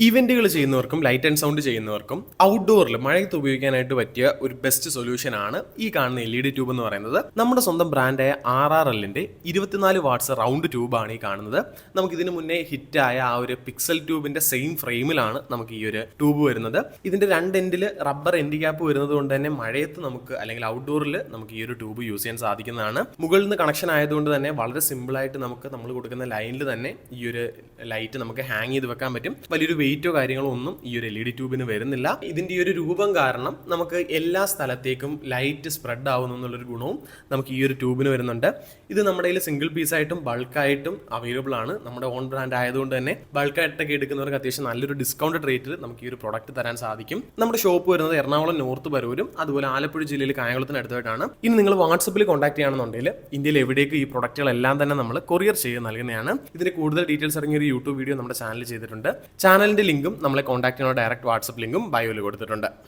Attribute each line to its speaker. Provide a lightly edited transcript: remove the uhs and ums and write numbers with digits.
Speaker 1: ഇവന്റുകൾ ചെയ്യുന്നവർക്കും light and sound ചെയ്യുന്നവർക്കും ഔട്ട്ഡോറിൽ മഴയത്ത് ഉപയോഗിക്കാനായിട്ട് പറ്റിയ ഒരു ബെസ്റ്റ് സൊല്യൂഷൻ ആണ് ഈ കാണുന്ന LED ട്യൂബ് എന്ന് പറയുന്നത്. നമ്മുടെ സ്വന്തം ബ്രാൻഡായ RRLന്റെ 24 വാട്ട്സ് റൗണ്ട് ട്യൂബാണ് ഈ കാണുന്നത്. നമുക്ക് ഇതിനു മുന്നേ ഹിറ്റായ ആ ഒരു പിക്സൽ ട്യൂബിന്റെ സെയിം ഫ്രെയിമിലാണ് നമുക്ക് ഈ ഒരു ട്യൂബ് വരുന്നത്. ഇതിന്റെ രണ്ട് എൻഡിൽ റബ്ബർ എൻഡ് ക്യാപ്പ് വരുന്നത് കൊണ്ട് തന്നെ മഴയത്ത് നമുക്ക് അല്ലെങ്കിൽ ഔട്ട്ഡോറിൽ നമുക്ക് ഈ ഒരു ട്യൂബ് യൂസ് ചെയ്യാൻ സാധിക്കുന്നതാണ്. മുകളിൽ നിന്ന് കണക്ഷൻ ആയതുകൊണ്ട് തന്നെ വളരെ സിമ്പിൾ ആയിട്ട് നമ്മൾ കൊടുക്കുന്ന ലൈനിൽ തന്നെ ഈ ഒരു ലൈറ്റ് നമുക്ക് ഹാങ് ചെയ്ത് വെക്കാൻ പറ്റും. വലിയൊരു വെയിറ്റോ കാര്യങ്ങളോ ഒന്നും ഈ ഒരു LED ട്യൂബിന് വരുന്നില്ല. ഇതിന്റെ ഈ ഒരു രൂപം കാരണം നമുക്ക് എല്ലാ സ്ഥലത്തേക്കും ലൈറ്റ് സ്പ്രെഡ് ആവുന്നു എന്നുള്ളൊരു ഗുണവും നമുക്ക് ഈ ഒരു ട്യൂബിന് വരുന്നുണ്ട്. ഇത് നമ്മുടെ കയ്യിൽ സിംഗിൾ പീസായിട്ടും ബൾക്കായിട്ടും അവൈലബിൾ ആണ്. നമ്മുടെ ഓൺ ബ്രാൻഡ് ആയതുകൊണ്ട് തന്നെ ബൾക്കായിട്ടൊക്കെ എടുക്കുന്നവർക്ക് അത്യാവശ്യം നല്ലൊരു ഡിസ്കൗണ്ടഡ് റേറ്റിൽ നമുക്ക് ഈ ഒരു പ്രൊഡക്റ്റ് തരാൻ സാധിക്കും. നമ്മുടെ ഷോപ്പ് വരുന്നത് എറണാകുളം നോർത്ത് പരൂരും അതുപോലെ ആലപ്പുഴ ജില്ലയിൽ കായംകുളത്തിന് അടുത്തായിട്ടാണ്. ഇനി നിങ്ങൾ വാട്സപ്പിൽ കോൺടാക്ട് ചെയ്യുകയാണെന്നുണ്ടെങ്കിൽ ഇന്ത്യയിൽ എവിടേക്ക് ഈ പ്രൊഡക്റ്റുകളെല്ലാം തന്നെ നമ്മൾ കൊറിയർ ചെയ്ത് നൽകുന്നതാണ്. ഇതിന് കൂടുതൽ ഡീറ്റെയിൽസ് അടങ്ങിയ ഒരു യൂട്യൂബ് വീഡിയോ നമ്മുടെ ചാനലിൽ ചെയ്തിട്ടുണ്ട്. ചാനലിന്റെ ലിങ്കും നമ്മളെ കോൺടാക്ട് ചെയ്യുന്ന ഡയറക്റ്റ് വാട്സപ്പ് ലിങ്കും ബയോയിൽ കൊടുത്തിട്ടുണ്ട്.